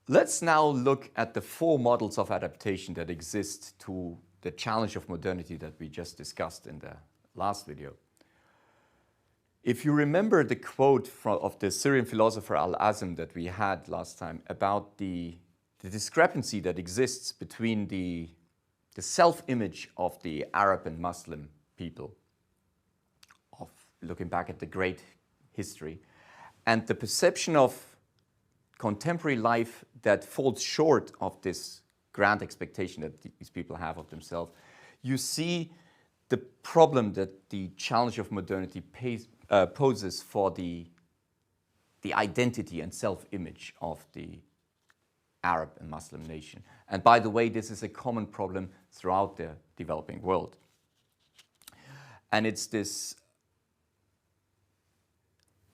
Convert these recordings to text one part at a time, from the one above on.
Let's now look at the 4 models of adaptation that exist to the challenge of modernity that we just discussed in the last video. If you remember the quote of the Syrian philosopher Al-Azm that we had last time about the discrepancy that exists between the self-image of the Arab and Muslim people, of looking back at the great history, and the perception of contemporary life that falls short of this grand expectation that these people have of themselves, you see the problem that the challenge of modernity poses for the identity and self-image of the Arab and Muslim nation. And by the way, this is a common problem throughout the developing world. And it's this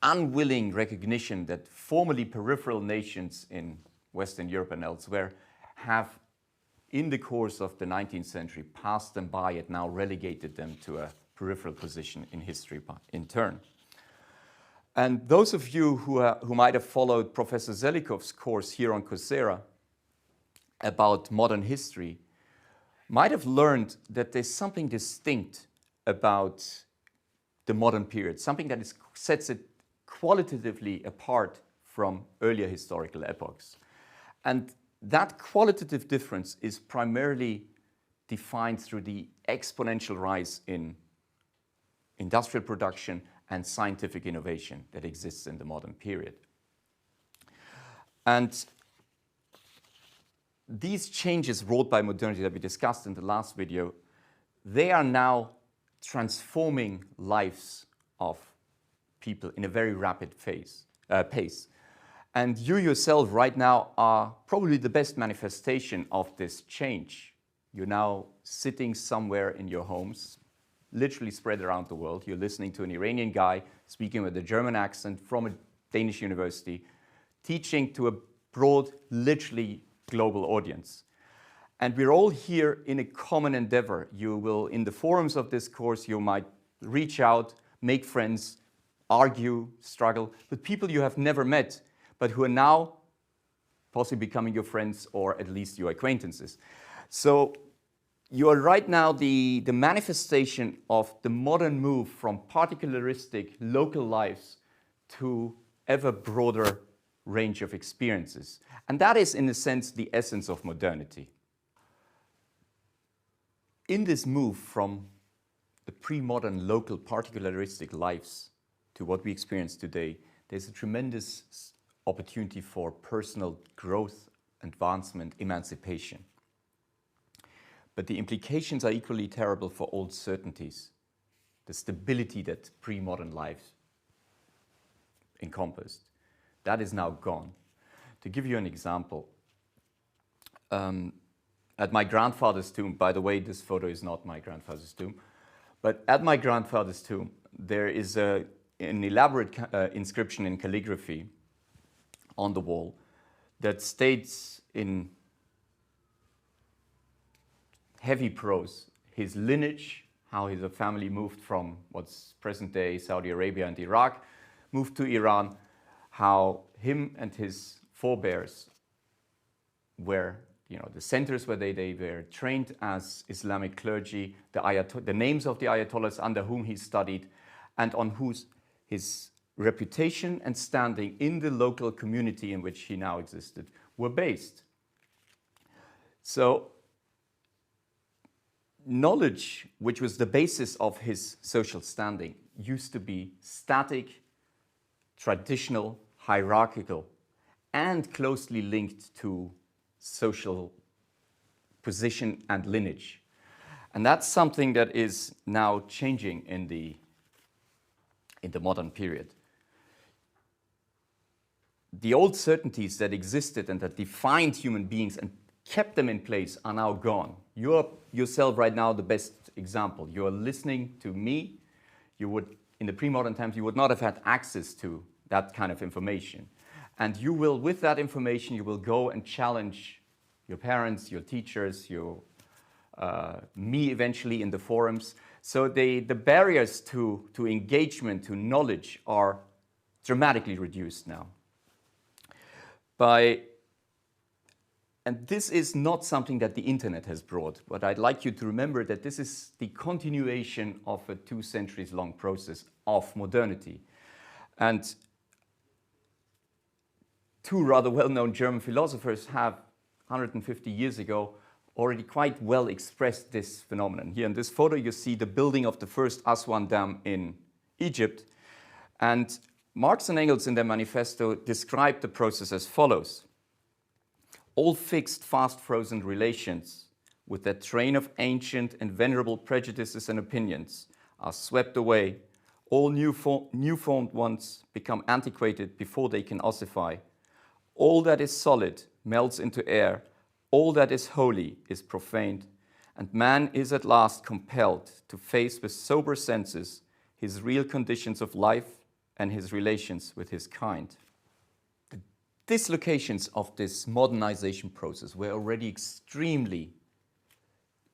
unwilling recognition that formerly peripheral nations in Western Europe and elsewhere have, in the course of the 19th century, passed them by and now relegated them to a peripheral position in history in turn. And those of you who might have followed Professor Zelikov's course here on Coursera about modern history might have learned that there's something distinct about the modern period, something that sets it qualitatively apart from earlier historical epochs. And that qualitative difference is primarily defined through the exponential rise in industrial production and scientific innovation that exists in the modern period. And these changes wrought by modernity that we discussed in the last video, they are now transforming lives of people in a very rapid pace. And you yourself right now are probably the best manifestation of this change. You're now sitting somewhere in your homes, literally spread around the world. You're listening to an Iranian guy speaking with a German accent from a Danish university, teaching to a broad, literally global audience. And we're all here in a common endeavor. You will, in the forums of this course, you might reach out, make friends, argue, struggle with people you have never met, but who are now possibly becoming your friends or at least your acquaintances. So you are right now the manifestation of the modern move from particularistic local lives to ever broader range of experiences. And that is, in a sense, the essence of modernity. In this move from the pre-modern local particularistic lives to what we experience today, there's a tremendous opportunity for personal growth, advancement, emancipation. But the implications are equally terrible for old certainties, the stability that pre-modern life encompassed. That is now gone. To give you an example, at my grandfather's tomb, by the way, this photo is not my grandfather's tomb, but at my grandfather's tomb, there is an elaborate inscription in calligraphy on the wall that states in heavy prose his lineage, how his family moved from what's present-day Saudi Arabia and Iraq, moved to Iran, how him and his forebears were, the centers where they were trained as Islamic clergy, the names of the ayatollahs under whom he studied, and on whose his reputation and standing in the local community in which he now existed were based. So knowledge, which was the basis of his social standing, used to be static, traditional, hierarchical, and closely linked to social position and lineage. And that's something that is now changing in the modern period. The old certainties that existed and that defined human beings and kept them in place are now gone. You're yourself right now the best example. You're listening to me. In the pre-modern times, you would not have had access to that kind of information. And you will, with that information, you will go and challenge your parents, your teachers, me eventually in the forums. So the barriers to engagement, to knowledge are dramatically reduced now. By And this is not something that the internet has brought, but I'd like you to remember that this is the continuation of a 2 centuries long process of modernity. And 2 rather well-known German philosophers have 150 years ago already quite well expressed this phenomenon. Here in this photo you see the building of the first Aswan Dam in Egypt, and Marx and Engels in their manifesto describe the process as follows. All fixed, fast-frozen relations with their train of ancient and venerable prejudices and opinions are swept away. All new-formed ones become antiquated before they can ossify. All that is solid melts into air. All that is holy is profaned. And man is at last compelled to face with sober senses his real conditions of life and his relations with his kind. Dislocations of this modernization process were already extremely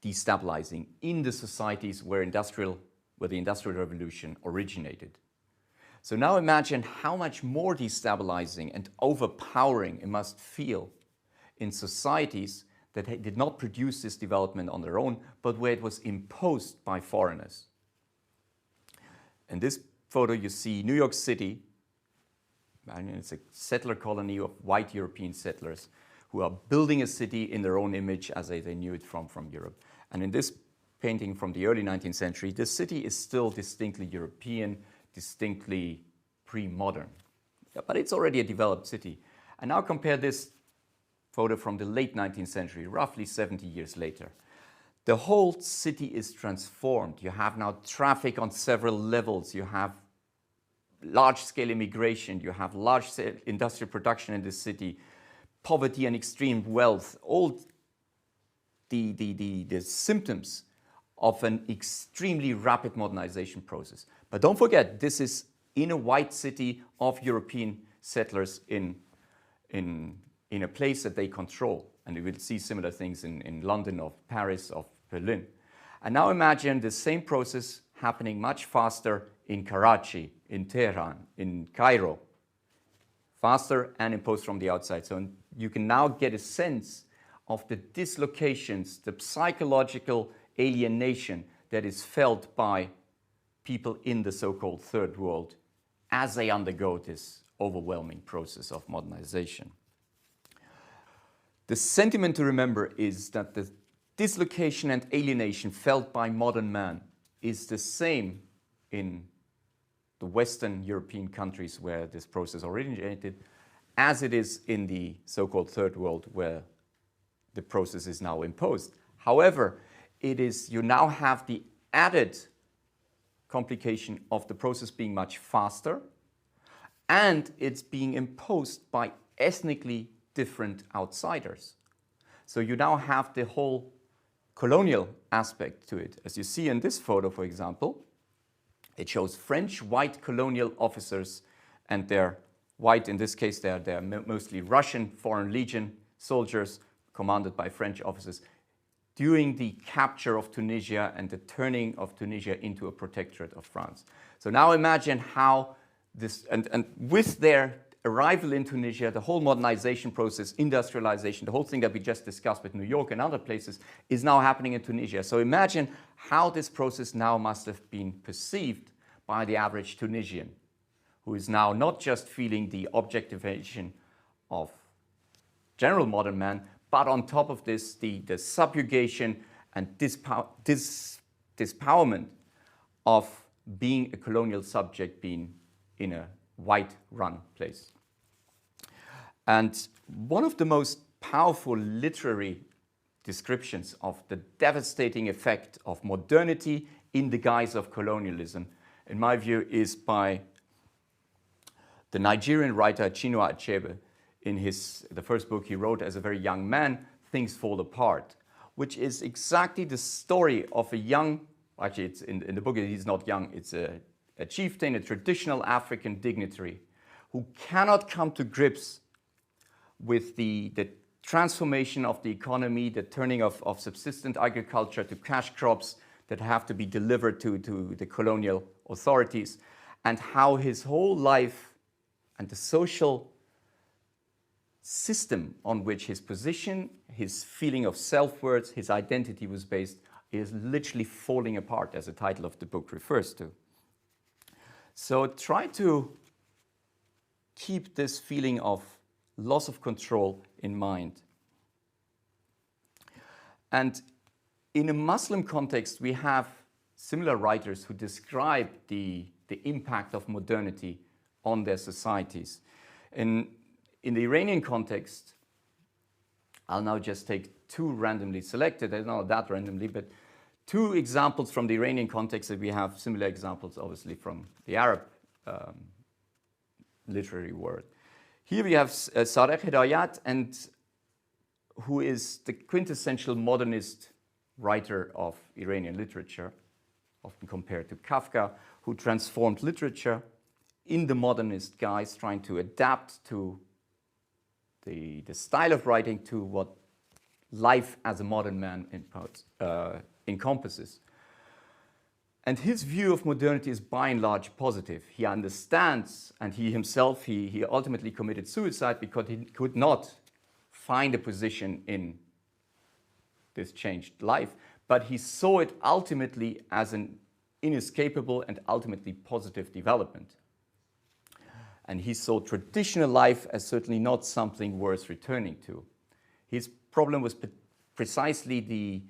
destabilizing in the societies where the Industrial Revolution originated. So now imagine how much more destabilizing and overpowering it must feel in societies that did not produce this development on their own, but where it was imposed by foreigners. In this photo you see New York City. It's a settler colony of white European settlers who are building a city in their own image as they knew it from Europe. And in this painting from the early 19th century, the city is still distinctly European, distinctly pre-modern. But it's already a developed city. And now compare this photo from the late 19th century, roughly 70 years later. The whole city is transformed. You have now traffic on several levels. You have large-scale immigration, you have large-scale industrial production in this city, poverty and extreme wealth, all the symptoms of an extremely rapid modernization process. But don't forget, this is in a white city of European settlers in a place that they control. And you will see similar things in London, or Paris, or Berlin. And now imagine the same process happening much faster in Karachi, in Tehran, in Cairo, faster and imposed from the outside. So you can now get a sense of the dislocations, the psychological alienation that is felt by people in the so-called third world as they undergo this overwhelming process of modernization. The sentiment to remember is that the dislocation and alienation felt by modern man is the same in the Western European countries where this process originated, as it is in the so-called third world where the process is now imposed. However, you now have the added complication of the process being much faster, and it's being imposed by ethnically different outsiders. So you now have the whole colonial aspect to it. As you see in this photo, for example, it shows French white colonial officers, and they're white, in this case they're mostly Russian Foreign Legion soldiers commanded by French officers during the capture of Tunisia and the turning of Tunisia into a protectorate of France. So now imagine how this, and with their arrival in Tunisia, the whole modernization process, industrialization, the whole thing that we just discussed with New York and other places is now happening in Tunisia. So imagine how this process now must have been perceived by the average Tunisian, who is now not just feeling the objectivation of general modern man, but on top of this, the subjugation and dispowerment of being a colonial subject, being in a white-run place. And one of the most powerful literary descriptions of the devastating effect of modernity in the guise of colonialism, in my view, is by the Nigerian writer Chinua Achebe in the first book he wrote as a very young man, Things Fall Apart, which is exactly the story of a young, actually it's in the book he's not young, it's a chieftain, a traditional African dignitary who cannot come to grips with the transformation of the economy, the turning of subsistent agriculture to cash crops that have to be delivered to the colonial authorities, and how his whole life and the social system on which his position, his feeling of self-worth, his identity was based is literally falling apart, as the title of the book refers to. So try to keep this feeling of loss of control in mind. And in a Muslim context, we have similar writers who describe the impact of modernity on their societies. In the Iranian context, I'll now just take two randomly selected, not that randomly, but two examples from the Iranian context that we have similar examples, obviously, from the Arab literary world. Here we have Sadegh Hidayat, and who is the quintessential modernist writer of Iranian literature, often compared to Kafka, who transformed literature in the modernist guise, trying to adapt to the style of writing to what life as a modern man encompasses. And his view of modernity is by and large positive. He understands, and he himself, he ultimately committed suicide because he could not find a position in this changed life, but he saw it ultimately as an inescapable and ultimately positive development. And he saw traditional life as certainly not something worth returning to. His problem was precisely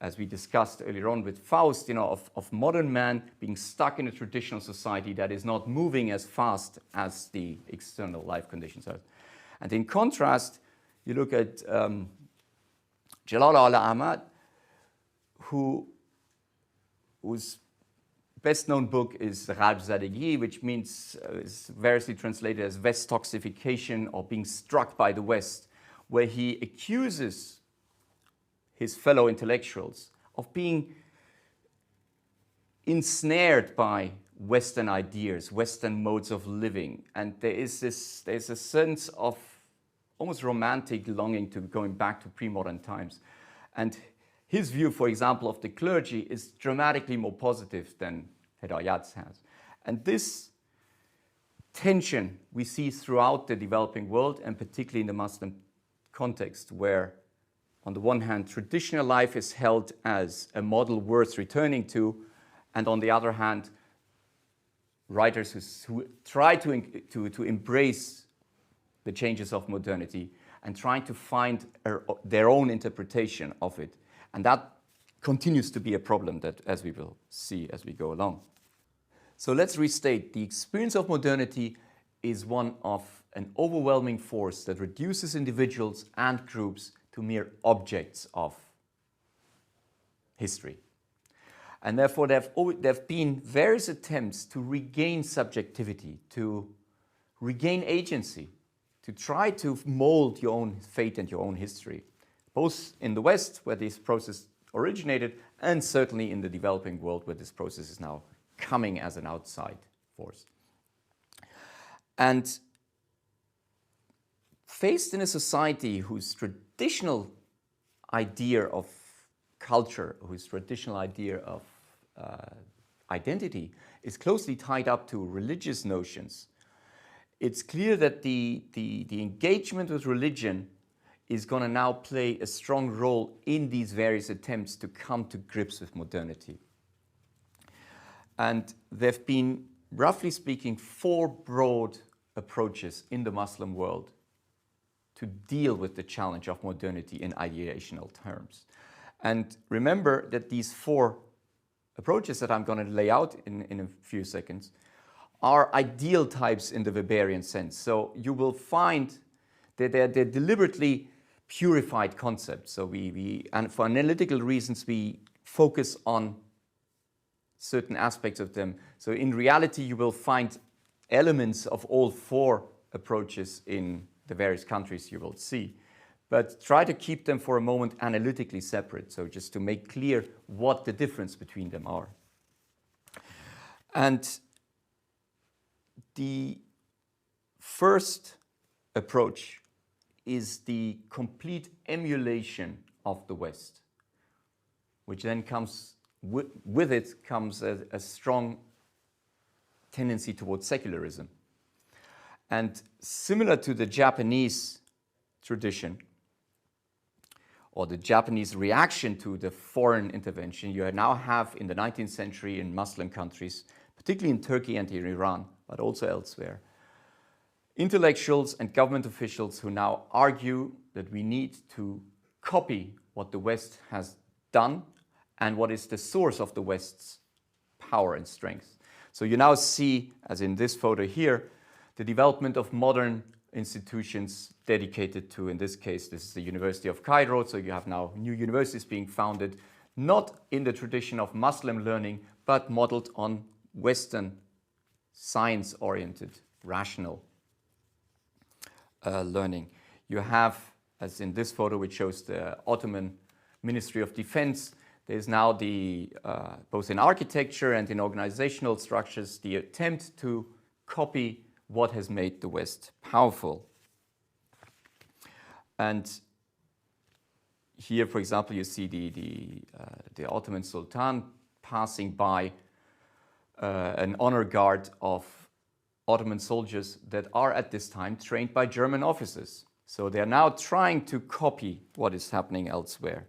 as we discussed earlier on with Faust, of modern man being stuck in a traditional society that is not moving as fast as the external life conditions are. And in contrast, you look at Jalal al-Ahmad, whose best-known book is Gharb Zadegi, which means is variously translated as West toxification or being struck by the West, where he accuses his fellow intellectuals of being ensnared by Western ideas, Western modes of living. And there's a sense of almost romantic longing to going back to pre-modern times. And his view, for example, of the clergy is dramatically more positive than Hidayat's has. And this tension we see throughout the developing world, and particularly in the Muslim context, where on the one hand, traditional life is held as a model worth returning to, and on the other hand, writers who try to embrace the changes of modernity and trying to find their own interpretation of it. And that continues to be a problem that, as we will see as we go along. So let's restate. The experience of modernity is one of an overwhelming force that reduces individuals and groups to mere objects of history. And therefore, there have been various attempts to regain subjectivity, to regain agency, to try to mold your own fate and your own history, both in the West, where this process originated, and certainly in the developing world, where this process is now coming as an outside force. And faced in a society whose traditional idea of culture, whose traditional idea of identity is closely tied up to religious notions, it's clear that the engagement with religion is going to now play a strong role in these various attempts to come to grips with modernity. And there have been, roughly speaking, 4 broad approaches in the Muslim world to deal with the challenge of modernity in ideational terms. And remember that these 4 approaches that I'm going to lay out in a few seconds are ideal types in the Weberian sense. So you will find that they're deliberately purified concepts. So and for analytical reasons, we focus on certain aspects of them. So in reality, you will find elements of all 4 approaches in the various countries you will see. But try to keep them for a moment analytically separate, so just to make clear what the difference between them are. And the first approach is the complete emulation of the West, which then comes with it comes a strong tendency towards secularism. And similar to the Japanese tradition, or the Japanese reaction to the foreign intervention you now have in the 19th century in Muslim countries, particularly in Turkey and in Iran, but also elsewhere, intellectuals and government officials who now argue that we need to copy what the West has done and what is the source of the West's power and strength. So you now see, as in this photo here, the development of modern institutions dedicated to, in this case, this is the University of Cairo, so you have now new universities being founded, not in the tradition of Muslim learning, but modeled on Western science-oriented, rational learning. You have, as in this photo, which shows the Ottoman Ministry of Defense, there's now the, both in architecture and in organizational structures, the attempt to copy what has made the West powerful. And here, for example, you see the Ottoman Sultan passing by an honor guard of Ottoman soldiers that are at this time trained by German officers. So they are now trying to copy what is happening elsewhere.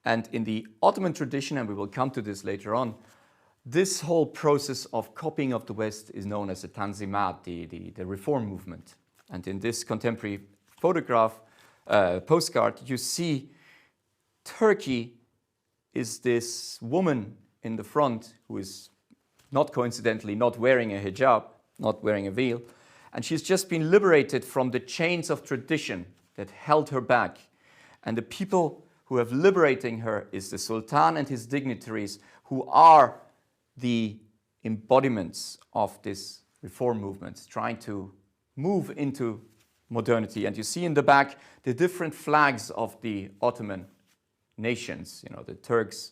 And in the Ottoman tradition, and we will come to this later on, this whole process of copying of the West is known as the Tanzimat, the reform movement. And in this contemporary photograph, postcard, you see Turkey is this woman in the front who is not coincidentally not wearing a hijab, not wearing a veil, and she's just been liberated from the chains of tradition that held her back. And the people who have liberating her is the Sultan and his dignitaries, who are the embodiments of this reform movement, trying to move into modernity. And you see in the back the different flags of the Ottoman nations, you know, the Turks,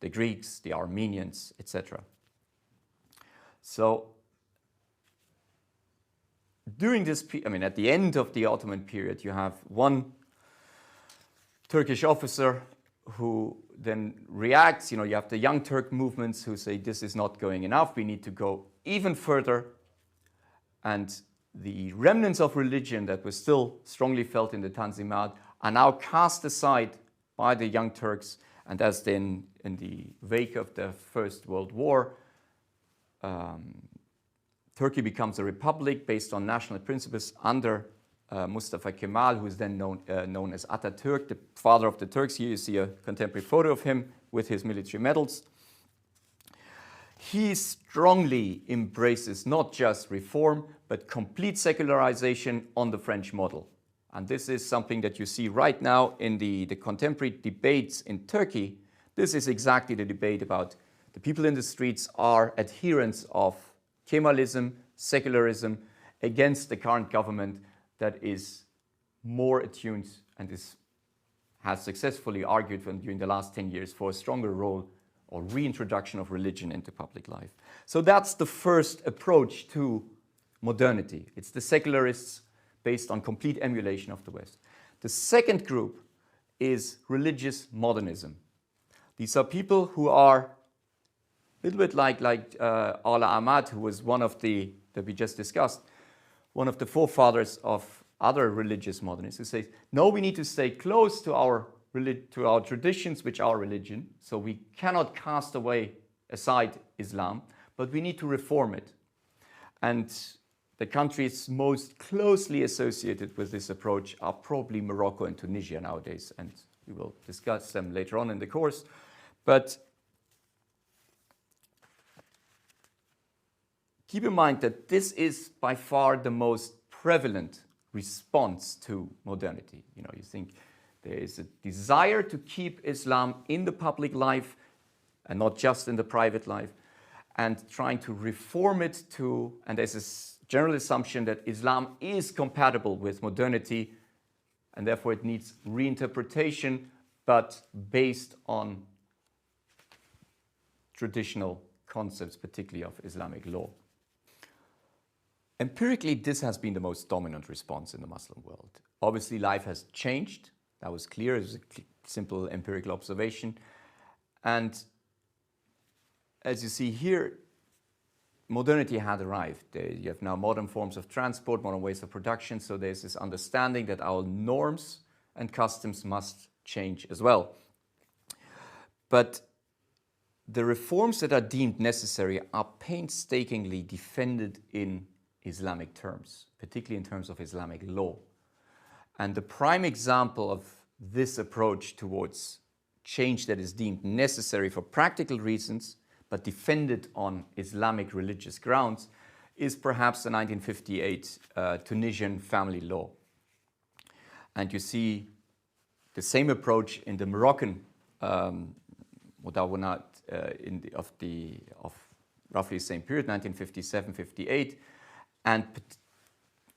the Greeks, the Armenians, etc. So during this, at the end of the Ottoman period, you have one Turkish officer who then reacts. You have the Young Turk movements who say this is not going enough, we need to go even further. And the remnants of religion that were still strongly felt in the Tanzimat are now cast aside by the Young Turks. And as then in the wake of the First World War, Turkey becomes a republic based on national principles under Mustafa Kemal, who is then known as Atatürk, the father of the Turks. Here you see a contemporary photo of him with his military medals. He strongly embraces not just reform, but complete secularization on the French model. And this is something that you see right now in the contemporary debates in Turkey. This is exactly the debate about the people in the streets are adherents of Kemalism, secularism, against the current government that is more attuned and has successfully argued during the last 10 years for a stronger role or reintroduction of religion into public life. So that's the first approach to modernity. It's the secularists based on complete emulation of the West. The second group is religious modernism. These are people who are a little bit like Ala Ahmad, who was one of that we just discussed, one of the forefathers of other religious modernists, who say, no, we need to stay close to our traditions, which are religion, so we cannot cast aside Islam, but we need to reform it. And the countries most closely associated with this approach are probably Morocco and Tunisia nowadays, and we will discuss them later on in the course. But keep in mind that this is by far the most prevalent response to modernity. You think there is a desire to keep Islam in the public life and not just in the private life, and trying to reform it and there's a general assumption that Islam is compatible with modernity and therefore it needs reinterpretation, but based on traditional concepts, particularly of Islamic law. Empirically, this has been the most dominant response in the Muslim world. Obviously, life has changed. That was clear. It was a simple empirical observation. And as you see here, modernity had arrived. You have now modern forms of transport, modern ways of production, so there's this understanding that our norms and customs must change as well. But the reforms that are deemed necessary are painstakingly defended in Islamic terms, particularly in terms of Islamic law. And the prime example of this approach towards change that is deemed necessary for practical reasons, but defended on Islamic religious grounds, is perhaps the 1958 Tunisian family law. And you see the same approach in the Moroccan Mudawanat of roughly the same period, 1957-58, and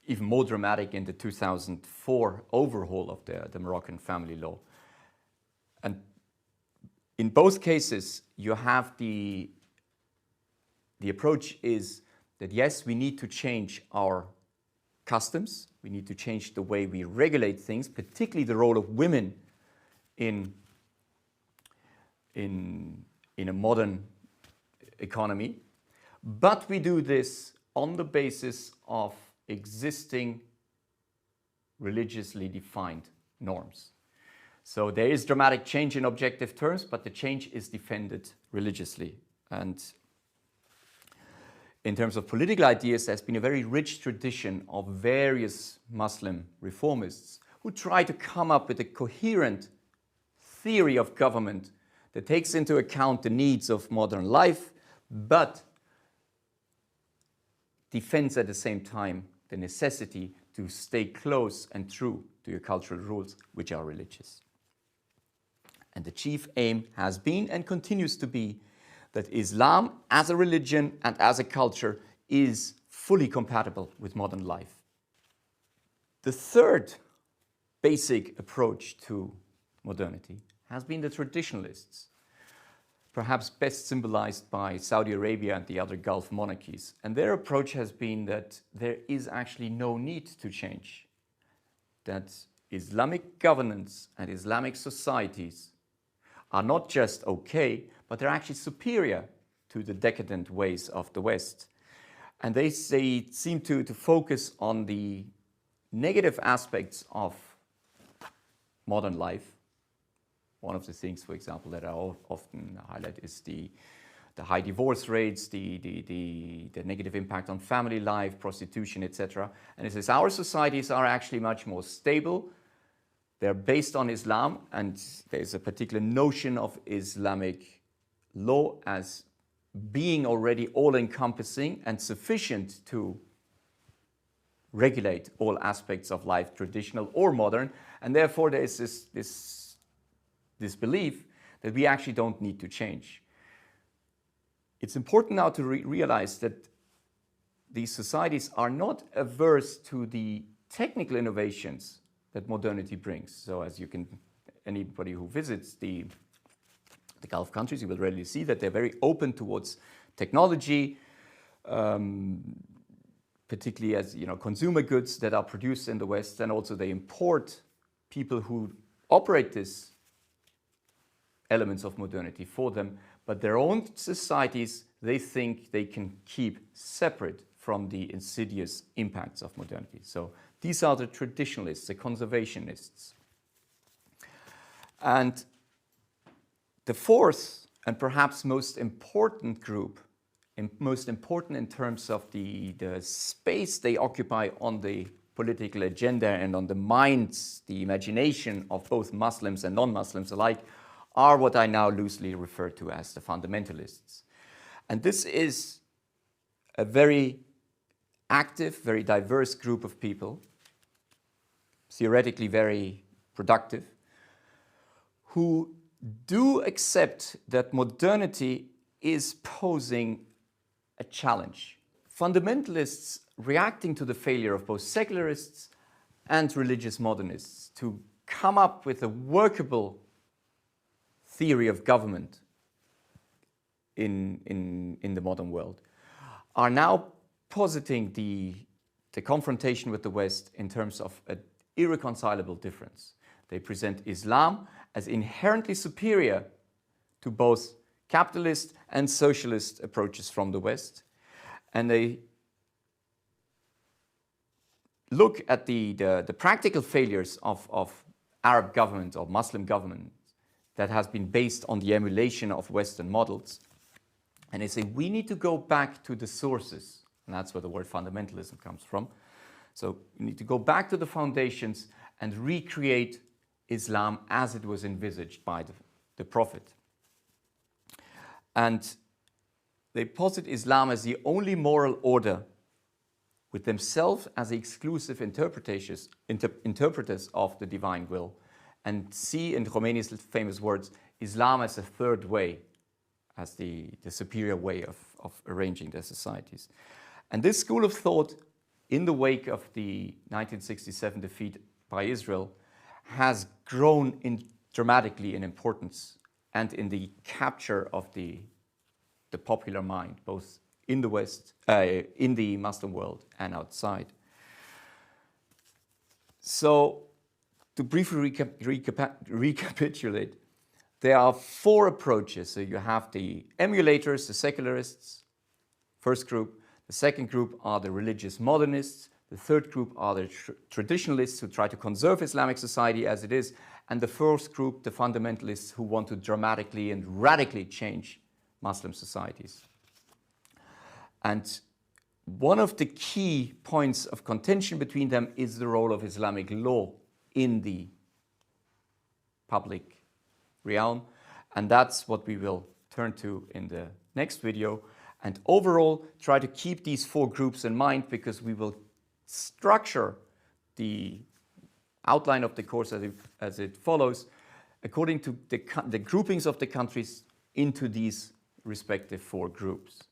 even more dramatic in the 2004 overhaul of the Moroccan family law. And in both cases, you have the approach is that yes, we need to change our customs, we need to change the way we regulate things, particularly the role of women in a modern economy, but we do this on the basis of existing religiously defined norms. So there is dramatic change in objective terms, but the change is defended religiously. And in terms of political ideas, there's been a very rich tradition of various Muslim reformists who try to come up with a coherent theory of government that takes into account the needs of modern life, but defends at the same time the necessity to stay close and true to your cultural rules, which are religious. And the chief aim has been and continues to be that Islam as a religion and as a culture is fully compatible with modern life. The third basic approach to modernity has been the traditionalists, perhaps best symbolized by Saudi Arabia and the other Gulf monarchies. And their approach has been that there is actually no need to change, that Islamic governance and Islamic societies are not just okay, but they're actually superior to the decadent ways of the West. And they seem to focus on the negative aspects of modern life. One of the things, for example, that I often highlight is the high divorce rates, the negative impact on family life, prostitution, etc. And it says our societies are actually much more stable. They're based on Islam, and there's a particular notion of Islamic law as being already all-encompassing and sufficient to regulate all aspects of life, traditional or modern, and therefore there is this belief that we actually don't need to change. It's important now to realize that these societies are not averse to the technical innovations that modernity brings. So as you can, anybody who visits the Gulf countries, you will readily see that they're very open towards technology, particularly as consumer goods that are produced in the West, and also they import people who operate these elements of modernity for them, but their own societies they think they can keep separate from the insidious impacts of modernity. So these are the traditionalists, the conservationists. And the fourth and perhaps most important group, most important in terms of the space they occupy on the political agenda and on the minds, the imagination of both Muslims and non-Muslims alike, are what I now loosely refer to as the fundamentalists. And this is a very active, very diverse group of people, theoretically very productive, who do accept that modernity is posing a challenge. Fundamentalists reacting to the failure of both secularists and religious modernists to come up with a workable theory of government in the modern world are now positing the confrontation with the West in terms of an irreconcilable difference. They present Islam as inherently superior to both capitalist and socialist approaches from the West, And they look at the practical failures of Arab governments or Muslim governments that has been based on the emulation of Western models. And they say, we need to go back to the sources. And that's where the word fundamentalism comes from. So we need to go back to the foundations and recreate Islam as it was envisaged by the Prophet. And they posit Islam as the only moral order, with themselves as the exclusive interpreters of the divine will, and see, in Khomeini's famous words, Islam as a third way, as the superior way of arranging their societies. And this school of thought, in the wake of the 1967 defeat by Israel, has grown dramatically in importance and in the capture of the popular mind, both in the West, in the Muslim world and outside. So, to briefly recapitulate, there are 4 approaches. So you have the emulators, the secularists, first group. The second group are the religious modernists. The third group are the traditionalists who try to conserve Islamic society as it is. And the fourth group, the fundamentalists who want to dramatically and radically change Muslim societies. And one of the key points of contention between them is the role of Islamic law in the public realm. And that's what we will turn to in the next video. And overall, try to keep these 4 groups in mind, because we will structure the outline of the course as it follows, according to the groupings of the countries into these respective 4 groups.